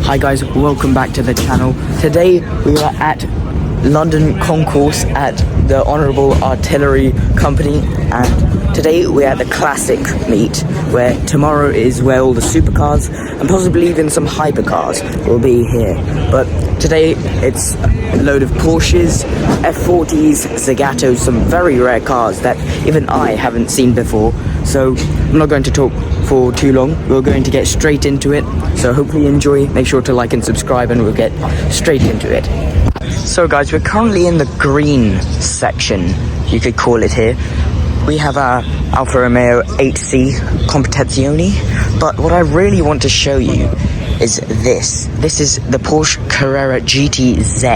Hi guys, welcome back to the channel. Today we are at London Concourse at the Honourable Artillery Company, and today we're at the Classic meet, where tomorrow is where all the supercars and possibly even some hypercars will be here. But today it's a load of Porsches, F40s, Zagatos, some very rare cars that even I haven't seen before. So I'm not going to talk for too long. We're going to get straight into it. So hopefully you enjoy. Make sure to like and subscribe and we'll get straight into it. So guys, we're currently in the green section, you could call it here. We have our Alfa Romeo 8C Competizione, but what I really want to show you is this. This is the Porsche Carrera GT Z,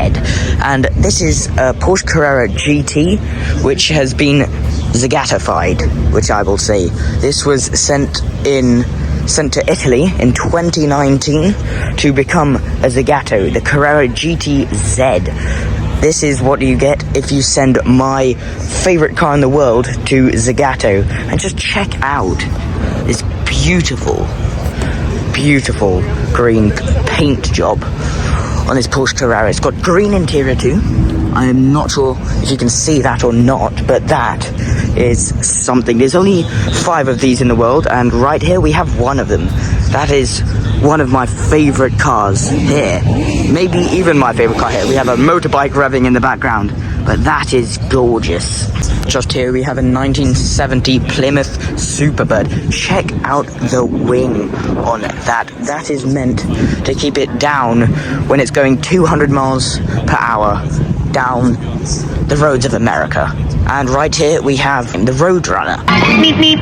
and this is a Porsche Carrera GT which has been Zagatified, which I will say. This was sent to Italy in 2019 to become a Zagato, the Carrera GT Z. This is what you get if you send my favorite car in the world to Zagato. And just check out this beautiful green paint job on this Porsche Carrera. It's got green interior too. I'm not sure if you can see that or not, but that is something. There's only 5 of these in the world, and right here we have one of them. That is one of my favorite cars here. Maybe even my favorite car here. We have a motorbike revving in the background, but that is gorgeous. Just here we have a 1970 Plymouth Superbird. Check out the wing on that. That is meant to keep it down when it's going 200 miles per hour down the roads of America. And right here we have the Roadrunner. Meep meep.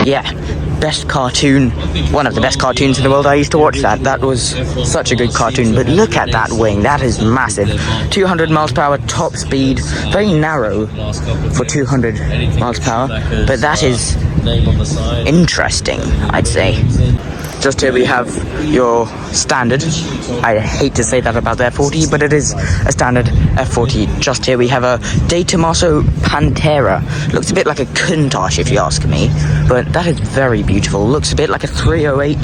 Yeah, best cartoon, one of the best cartoons in the world. I used to watch that. That was such a good cartoon. But look at that wing, that is massive. 200 miles per hour top speed, very narrow for 200 miles per hour, but that is interesting, I'd say. Just here we have your standard. I hate to say that about the F40, but it is a standard F40. Just here we have a De Tomaso Pantera. Looks a bit like a Countach if you ask me, but that is very beautiful. Looks a bit like a 308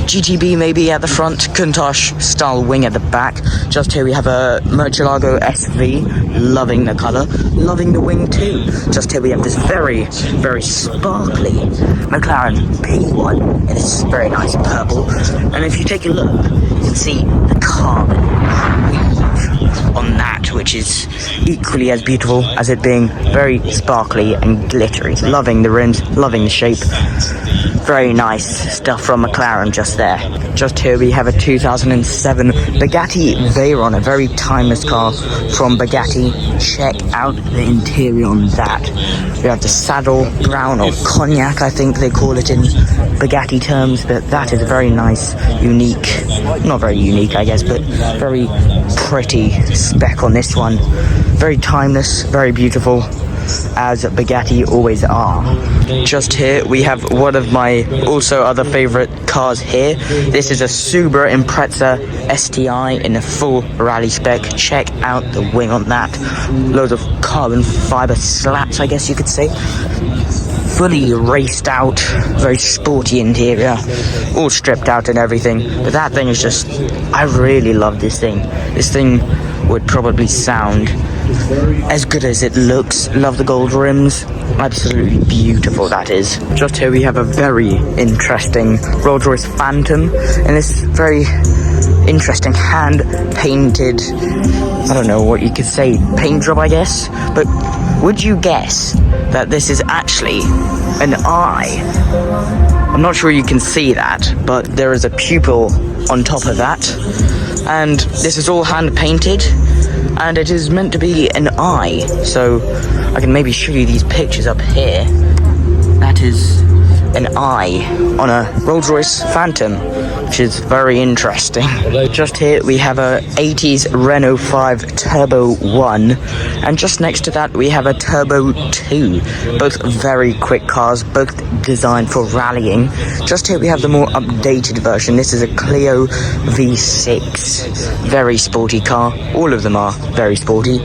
GTB maybe at the front, Countach style wing at the back. Just here we have a Murcielago SV. Loving the colour, loving the wing too. Just here we have this very sparkly McLaren P1 in this very nice purple, and if you take a look, you can see the carbon weave on that, which is equally as beautiful as it being very sparkly and glittery. Loving the rims, loving the shape. Very nice stuff from McLaren just there. Just here we have a 2007 Bugatti Veyron, a very timeless car from Bugatti. Check out the interior on that. We have the saddle brown, or cognac I think they call it in Bugatti terms, but that is a very nice, unique, not very unique I guess, but very pretty spec on this one. Very timeless, very beautiful, as Bugatti always are. Just here we have one of my also other favorite cars here. This is a Subaru Impreza STI in a full rally spec. Check out the wing on that. Loads of carbon fiber slats, I guess you could say. Fully raced out, very sporty interior, all stripped out and everything. But that thing is just, I really love this thing. This thing would probably sound as good as it looks. Love the gold rims, absolutely beautiful that is. Just here we have a very interesting RollsRoyce Phantom, and this very interesting hand painted, I don't know what you could say, paint job I guess. But would you guess that this is actually an eye? I'm not sure you can see that, but there is a pupil on top of that, and this is all hand painted, and it is meant to be an eye. So I can maybe show you these pictures up here. That is an eye on a RollsRoyce Phantom, which is very interesting. Just here we have a 80s Renault 5 Turbo 1, and just next to that we have a Turbo 2. Both very quick cars, both designed for rallying. Just here we have the more updated version. This is a Clio V6. Very sporty car. All of them are very sporty,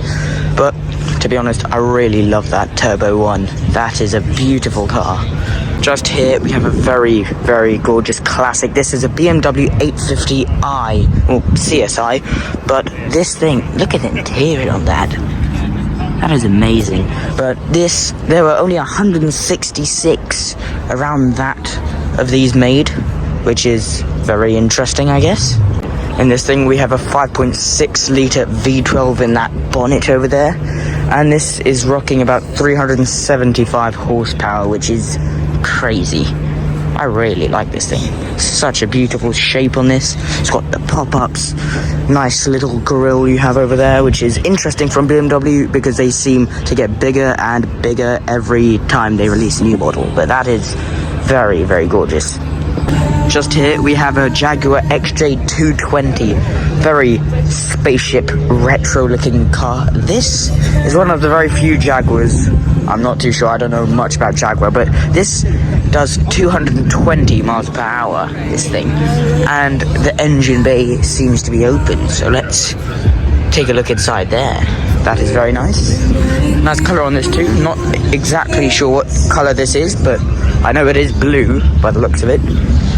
but to be honest, I really love that Turbo 1. That is a beautiful car. Just here we have a very, very gorgeous classic. This is a BMW 850i, or CSI, but this thing, look at the interior on that. That is amazing. But there were only 166 around that of these made, which is very interesting, I guess. In this thing we have a 5.6 litre V12 in that bonnet over there, and this is rocking about 375 horsepower, which is crazy. I really like this thing. Such a beautiful shape on this. It's got the pop-ups, nice little grille you have over there, which is interesting from BMW because they seem to get bigger and bigger every time they release a new model. But that is very, very gorgeous. Just here we have a Jaguar XJ220, very spaceship retro looking car. This is one of the very few Jaguars, I'm not too sure, I don't know much about Jaguar, but this does 220 miles per hour, this thing, and the engine bay seems to be open, so let's take a look inside there. That is very nice. Nice colour on this too. Not exactly sure what colour this is, but I know it is blue by the looks of it.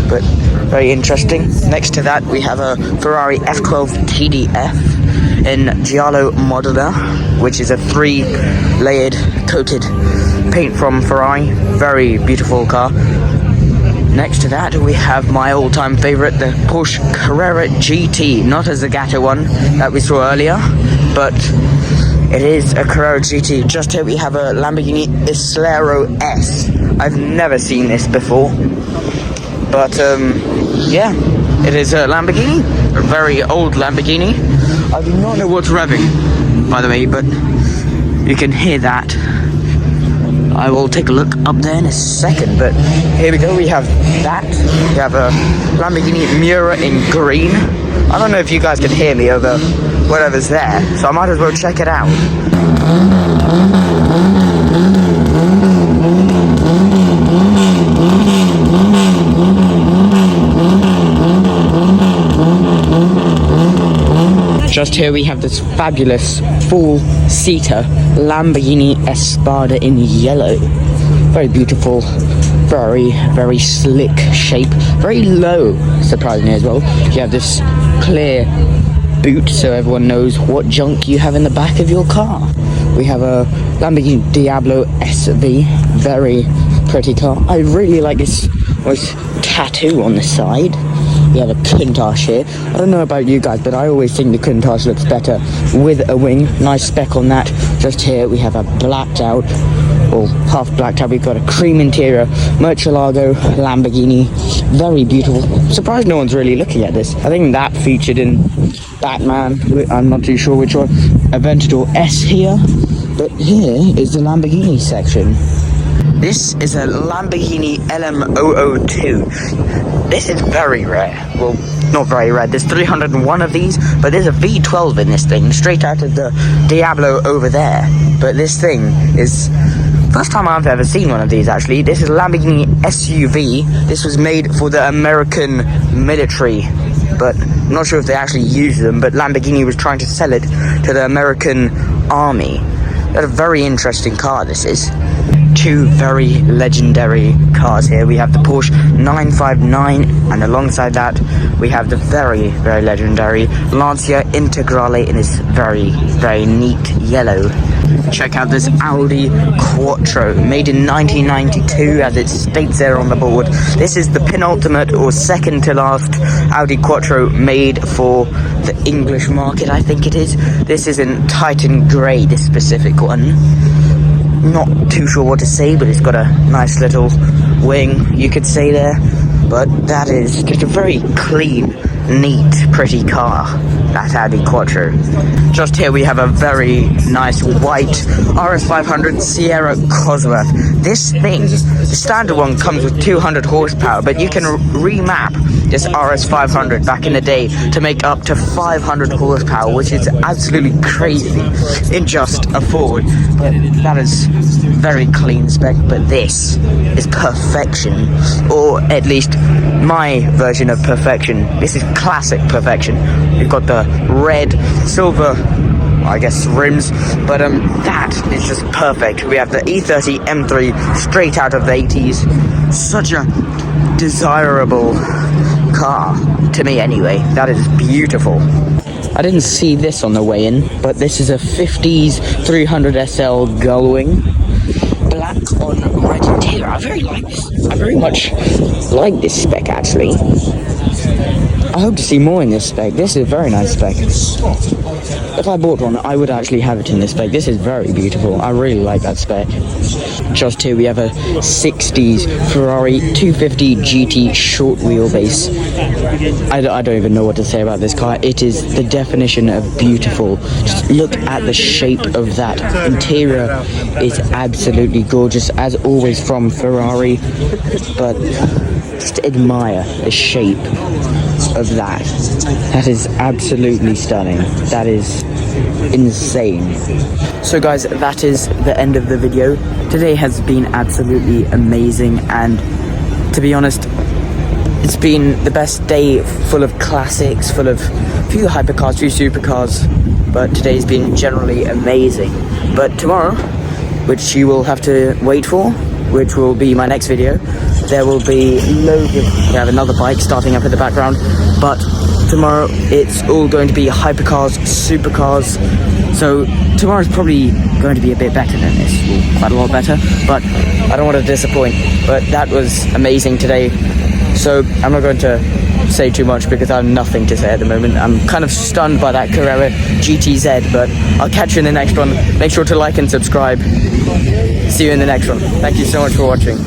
But very interesting. Next to that we have a Ferrari F12 TDF in Giallo Modular, which is a 3-layered coated paint from Ferrari. Very beautiful car. Next to that we have my all-time favourite, the Porsche Carrera GT. Not a Zagato one that we saw earlier, but it is a Carrera GT. Just here we have a Lamborghini Islero S. I've never seen this before. But, yeah, it is a Lamborghini, a very old Lamborghini. I do not know what's revving, by the way, but you can hear that. I will take a look up there in a second, but here we go, we have that. We have a Lamborghini Miura in green. I don't know if you guys can hear me over whatever's there, so I might as well check it out. Just here we have this fabulous full-seater Lamborghini Espada in yellow. Very beautiful, very, very slick shape. Very low, surprisingly as well. You have this clear boot so everyone knows what junk you have in the back of your car. We have a Lamborghini Diablo SV. Very pretty car. I really like this tattoo on the side. We have a Countach here. I don't know about you guys, but I always think the Countach looks better with a wing. Nice spec on that. Just here we have a blacked out, or half blacked out. We've got a cream interior Murcielago Lamborghini. Very beautiful. Surprised no one's really looking at this. I think that featured in Batman. I'm not too sure which one. Aventador S here. But here is the Lamborghini section. This is a Lamborghini LM002. This is very rare. Well, not very rare. There's 301 of these, but there's a V12 in this thing, straight out of the Diablo over there. But this thing is first time I've ever seen one of these, actually. This is a Lamborghini SUV. This was made for the American military, but I'm not sure if they actually use them, but Lamborghini was trying to sell it to the American army. That's a very interesting car, this is. Two very legendary cars here. We have the Porsche 959, and alongside that we have the very, very legendary Lancia Integrale in this very, very neat yellow. Check out this Audi Quattro, made in 1992, as it states there on the board. This is the penultimate or second to last Audi Quattro made for the English market, I think it is. This is in Titan Grey, this specific one. Not too sure what to say, but it's got a nice little wing, you could say there. But that is just a very clean, neat, pretty car, that Audi Quattro. Just here we have a very nice white RS500 Sierra Cosworth. This thing, the standard one comes with 200 horsepower, but you can remap this RS500 back in the day to make up to 500 horsepower, which is absolutely crazy in just a Ford. But that is very clean spec, but this is perfection, or at least my version of perfection. This is classic perfection. You've got the red, silver I guess, rims. But that is just perfect. We have the E30 M3 straight out of the 80s. Such a desirable car, to me anyway. That is beautiful. I didn't see this on the way in, but this is a 50s 300SL Gullwing. Black on red interior. I very like this. I very much like this spec, actually. I hope to see more in this spec. This is a very nice spec. If I bought one, I would actually have it in this spec. This is very beautiful. I really like that spec. Just here we have a 60s Ferrari 250 GT short wheelbase. I don't even know what to say about this car. It is the definition of beautiful. Just look at the shape of that. Interior is absolutely gorgeous, as always from Ferrari. But just admire the shape of that. That is absolutely stunning. That is insane. So guys, that is the end of the video. Today has been absolutely amazing, and to be honest, it's been the best day, full of classics, full of a few hypercars, few supercars, but today's been generally amazing. But tomorrow, which you will have to wait for, which will be my next video, there will be loads of... We have another bike starting up in the background, but tomorrow it's all going to be hypercars, supercars. So tomorrow's probably going to be a bit better than this, well, quite a lot better, but I don't want to disappoint. But that was amazing today, so I'm not going to say too much because I have nothing to say at the moment. I'm kind of stunned by that Carrera GTZ, but I'll catch you in the next one. Make sure to like and subscribe. See you in the next one. Thank you so much for watching.